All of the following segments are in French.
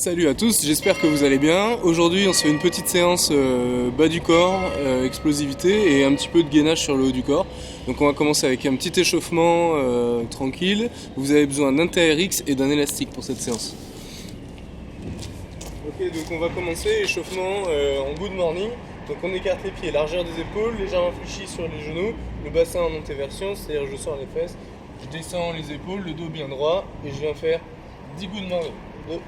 Salut à tous, j'espère que vous allez bien. Aujourd'hui on se fait une petite séance bas du corps, explosivité et un petit peu de gainage sur le haut du corps. Donc on va commencer avec un petit échauffement tranquille. Vous avez besoin d'un TRX et d'un élastique pour cette séance. Ok, donc on va commencer échauffement en good morning. Donc on écarte les pieds, largeur des épaules, légèrement fléchi sur les genoux, le bassin en antéversion, c'est-à-dire je sors les fesses, je descends les épaules, le dos bien droit et je viens faire 10 good morning. 2.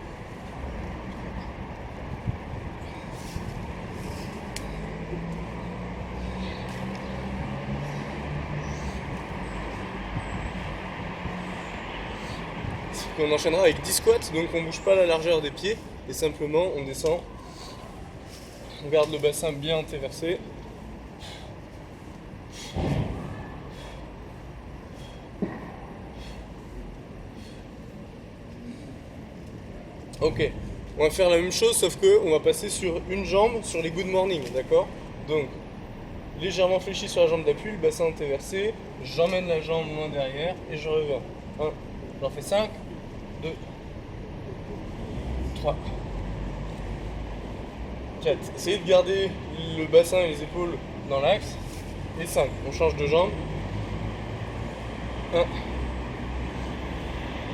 On enchaînera avec 10 squats, donc on ne bouge pas la largeur des pieds et simplement on descend. On garde le bassin bien antéversé. Ok, on va faire la même chose sauf que on va passer sur une jambe sur les good morning, d'accord? Donc légèrement fléchi sur la jambe d'appui, le bassin antéversé, j'emmène la jambe loin derrière et je reviens. 1, j'en fais 5, 2, 3, 4. Essayez de garder le bassin et les épaules dans l'axe. Et 5. On change de jambe. 1,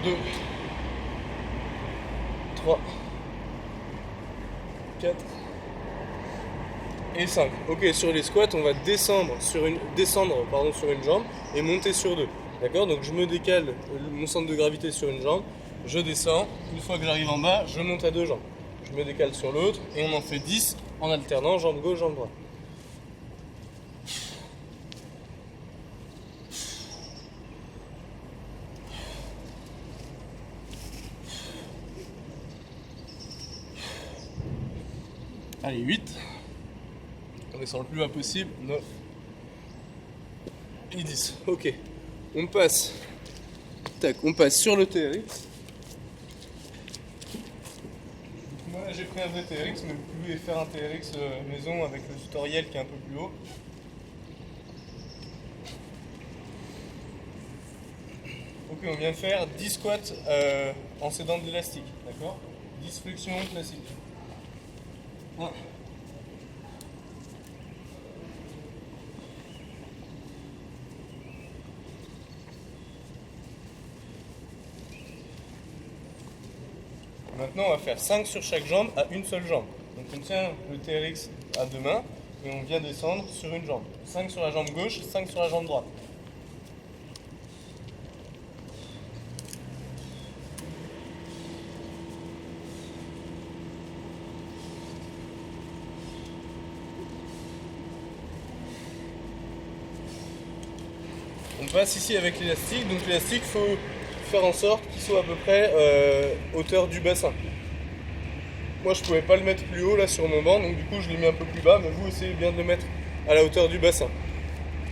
2, 3, 4 et 5. Ok, sur les squats, on va descendre sur une jambe et monter sur deux. D'accord? Donc je me décale mon centre de gravité sur une jambe, je descends. Une fois que j'arrive en bas, je monte à deux jambes. Je me décale sur l'autre et on en fait 10 en alternant jambe gauche, jambe droite. Allez, 8. On descend le plus bas possible. 9 et 10. Ok. On passe. Tac, on passe sur le TRX. Moi j'ai pris un vrai TRX, mais vous pouvez faire un TRX maison avec le tutoriel qui est un peu plus haut. Ok, on vient de faire 10 squats en s'aidant de l'élastique, d'accord? 10 flexions classiques. 1. Maintenant, on va faire 5 sur chaque jambe à une seule jambe. Donc on tient le TRX à deux mains et on vient descendre sur une jambe. 5 sur la jambe gauche, 5 sur la jambe droite. On passe ici avec l'élastique. Donc l'élastique, il faut faire en sorte qu'il soit à peu près hauteur du bassin. Moi je pouvais pas le mettre plus haut là sur mon banc, donc du coup je l'ai mis un peu plus bas, mais vous essayez bien de le mettre à la hauteur du bassin.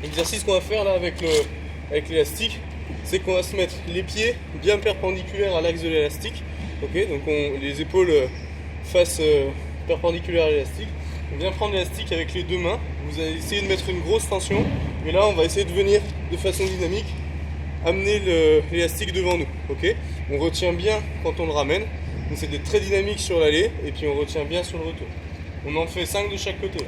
L'exercice qu'on va faire là avec l'élastique, c'est qu'on va se mettre les pieds bien perpendiculaires à l'axe de l'élastique. Ok, donc les épaules face perpendiculaires à l'élastique. On vient prendre l'élastique avec les deux mains. Vous allez essayer de mettre une grosse tension. Et là on va essayer de venir de façon dynamique amener l'élastique devant nous. Ok, on retient bien quand on le ramène. Donc c'est d'être très dynamique sur l'aller et puis on retient bien sur le retour. On en fait 5 de chaque côté.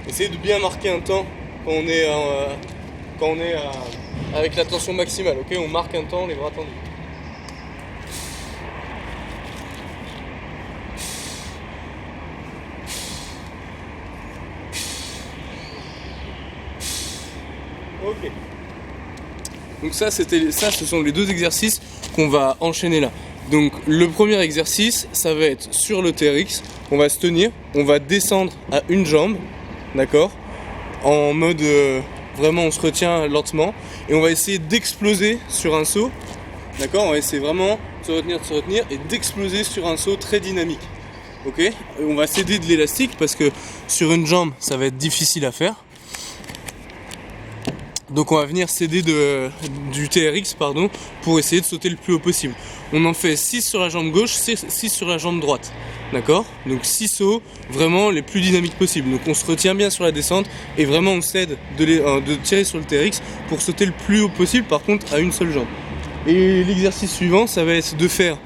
Essayez de bien marquer un temps quand on est, avec la tension maximale. Ok, on marque un temps, les bras tendus. Ok. Donc ça, ce sont les deux exercices qu'on va enchaîner là. Donc le premier exercice, ça va être sur le TRX. On va se tenir, on va descendre à une jambe, d'accord, en mode vraiment on se retient lentement et on va essayer d'exploser sur un saut, d'accord. On va essayer vraiment de se retenir et d'exploser sur un saut très dynamique. Ok. Et on va s'aider de l'élastique parce que sur une jambe, ça va être difficile à faire. Donc on va venir s'aider du TRX pour essayer de sauter le plus haut possible. On en fait 6 sur la jambe gauche, 6 sur la jambe droite. D'accord? Donc 6 sauts vraiment les plus dynamiques possibles. Donc on se retient bien sur la descente et vraiment on s'aide de tirer sur le TRX pour sauter le plus haut possible, par contre à une seule jambe. Et l'exercice suivant, ça va être de faire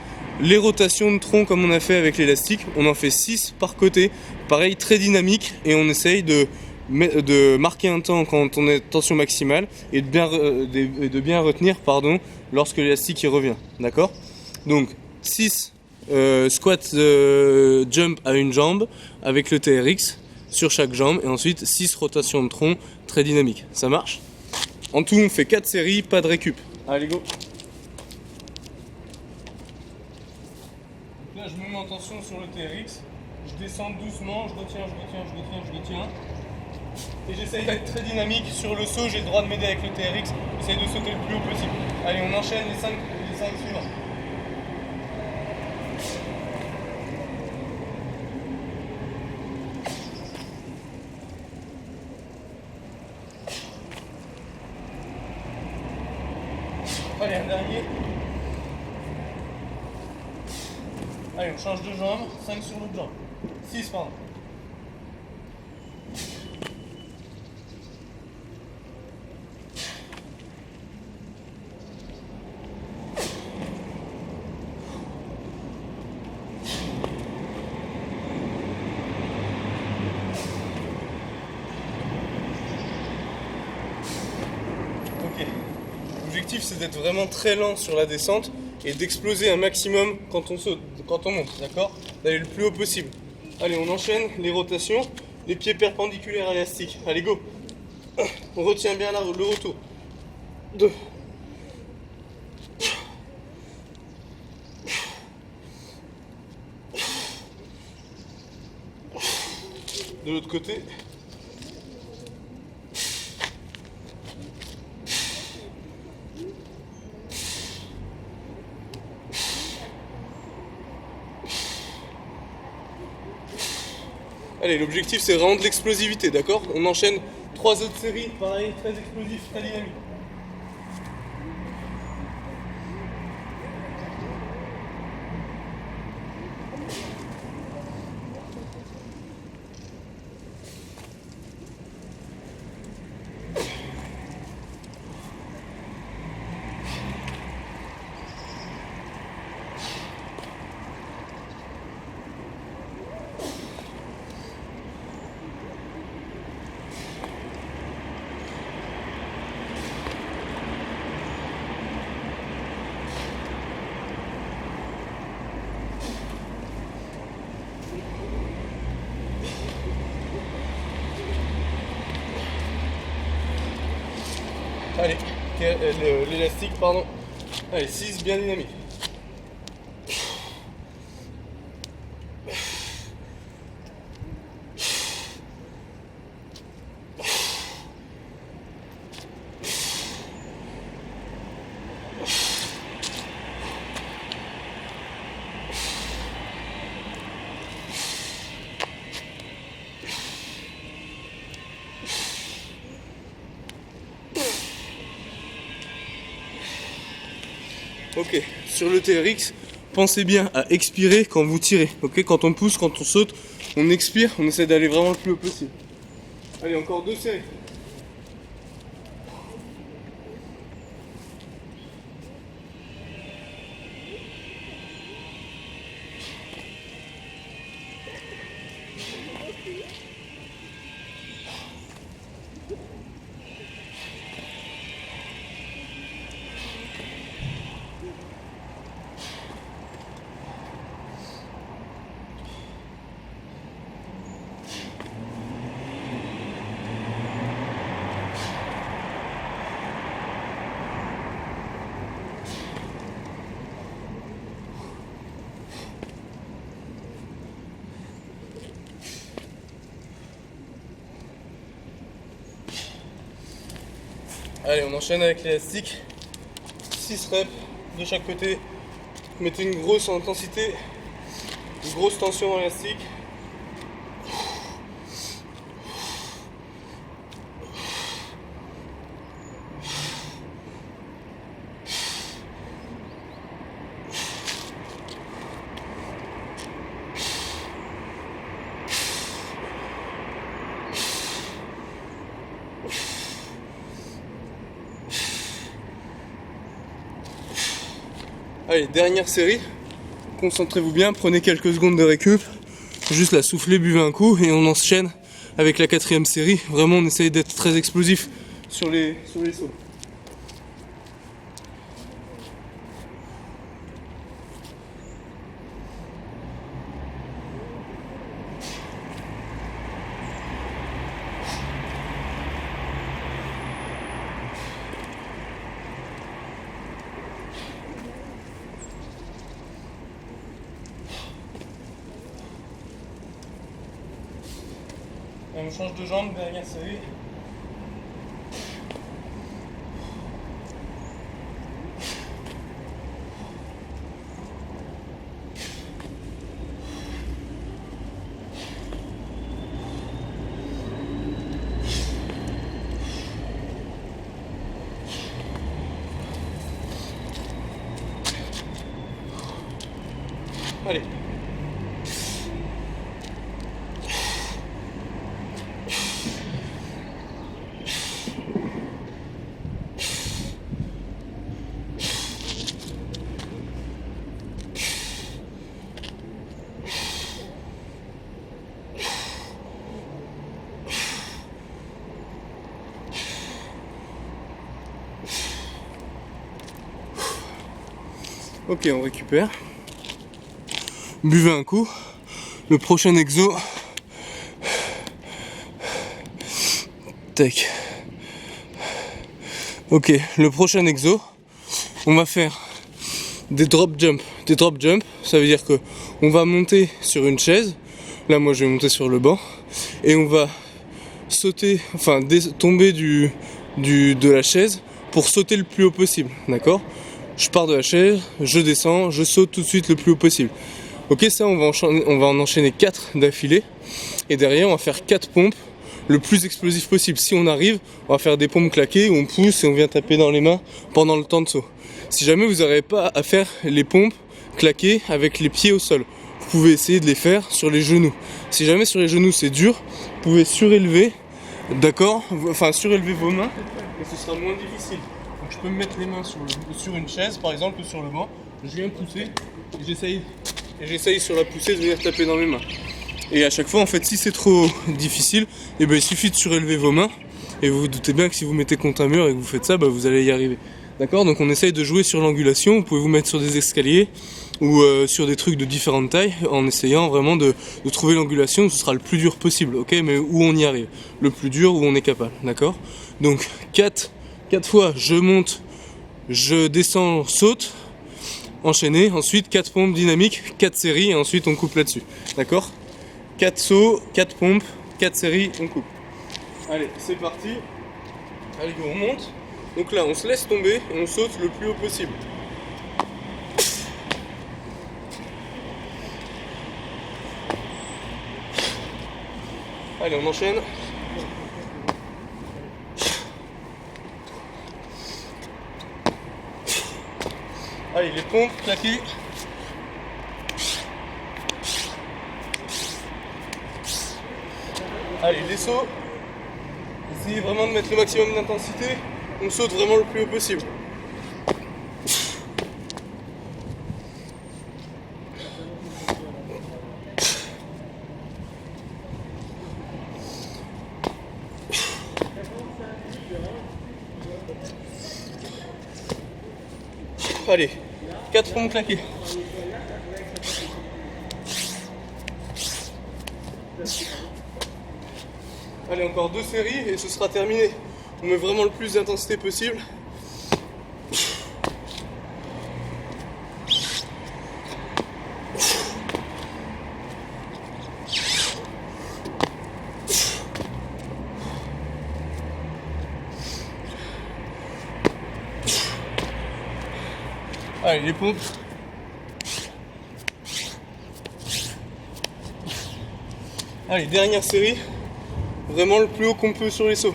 les rotations de tronc comme on a fait avec l'élastique. On en fait 6 par côté, pareil très dynamique, et on essaye de marquer un temps quand on est tension maximale et de bien retenir lorsque l'élastique y revient. D'accord? Donc 6 squat jump à une jambe avec le TRX sur chaque jambe, et ensuite 6 rotations de tronc très dynamiques. Ça marche? En tout on fait 4 séries, pas de récup. Allez go! Là je me mets en tension sur le TRX, je descends doucement, je retiens. Et j'essaye d'être très dynamique sur le saut, j'ai le droit de m'aider avec le TRX, j'essaye de sauter le plus haut possible. Allez, on enchaîne les 5 suivants. Allez, un dernier. Allez, on change de jambe, 5 sur l'autre jambe. 6, pardon. Ok. L'objectif c'est d'être vraiment très lent sur la descente et d'exploser un maximum quand on saute, quand on monte, d'accord? D'aller le plus haut possible. Allez, on enchaîne les rotations, les pieds perpendiculaires à l'élastique. Allez, go! On retient bien le retour. 2. De l'autre côté. Allez, l'objectif c'est vraiment de l'explosivité, d'accord? On enchaîne 3 autres séries, pareil, très explosif, très dynamique. Allez, l'élastique, pardon. Allez, 6 bien dynamique. Ok, sur le TRX, pensez bien à expirer quand vous tirez. Ok, quand on pousse, quand on saute, on expire, on essaie d'aller vraiment le plus haut possible. Allez, encore 2 séries. Allez, on enchaîne avec l'élastique. 6 reps de chaque côté. Mettez une grosse intensité, une grosse tension dans l'élastique. Allez, dernière série. Concentrez-vous bien, prenez quelques secondes de récup. Juste la souffler, buvez un coup et on enchaîne avec la 4e série. Vraiment, on essaye d'être très explosif sur les sauts. Et on change de jambe, dernière série. Allez. Ok, on récupère. Buvez un coup. Le prochain exo. Tac. Ok, le prochain exo, on va faire des drop jump. Des drop jump, ça veut dire que on va monter sur une chaise. Là, moi, je vais monter sur le banc et on va sauter, enfin tomber de la chaise pour sauter le plus haut possible. D'accord? Je pars de la chaise, je descends, je saute tout de suite le plus haut possible. Ok, ça, on va en enchaîner 4 d'affilée et derrière, on va faire 4 pompes le plus explosif possible. Si on arrive, on va faire des pompes claquées où on pousse et on vient taper dans les mains pendant le temps de saut. Si jamais vous n'arrivez pas à faire les pompes claquées avec les pieds au sol, vous pouvez essayer de les faire sur les genoux. Si jamais sur les genoux c'est dur, vous pouvez surélever, d'accord, enfin surélever vos mains et ce sera moins difficile. Donc je peux me mettre les mains sur une chaise par exemple ou sur le banc, je viens pousser et j'essaye sur la poussée de venir taper dans mes mains. Et à chaque fois, en fait, si c'est trop difficile, eh ben, il suffit de surélever vos mains. Et vous vous doutez bien que si vous mettez contre un mur et que vous faites ça, bah, vous allez y arriver. D'accord? Donc on essaye de jouer sur l'angulation. Vous pouvez vous mettre sur des escaliers ou sur des trucs de différentes tailles en essayant vraiment de trouver l'angulation où ce sera le plus dur possible. Ok? Mais où on y arrive. Le plus dur, où on est capable. D'accord? Donc 4 fois, je monte, je descends, saute. Enchaîné. Ensuite, 4 pompes dynamiques, 4 séries et ensuite on coupe là-dessus. D'accord? 4 sauts, 4 pompes, 4 séries, on coupe. Allez, c'est parti. Allez, go, on monte. Donc là, on se laisse tomber et on saute le plus haut possible. Allez, on enchaîne. Allez, les pompes, claquées. Allez, les sauts. Essayez vraiment de mettre le maximum d'intensité. On saute vraiment le plus haut possible. Allez, 4 pompes claquées. Allez, encore 2 séries et ce sera terminé. On met vraiment le plus d'intensité possible. Allez, les pompes. Allez, dernière série. Vraiment le plus haut qu'on peut sur les sauts.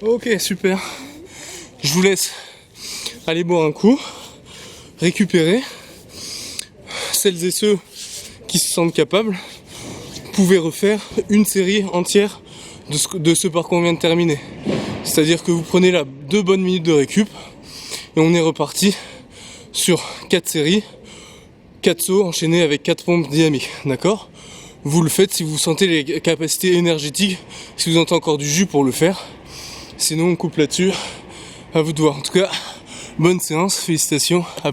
Ok, super. Je vous laisse aller boire un coup, récupérer. Celles et ceux qui se sentent capables, vous pouvez refaire une série entière de ce parcours qu'on vient de terminer. C'est-à-dire que vous prenez là 2 bonnes minutes de récup et on est reparti sur 4 séries, 4 sauts enchaînés avec 4 pompes dynamiques, d'accord? Vous le faites si vous sentez les capacités énergétiques, si vous avez encore du jus pour le faire. Sinon on coupe là-dessus, à vous de voir. En tout cas, bonne séance, félicitations.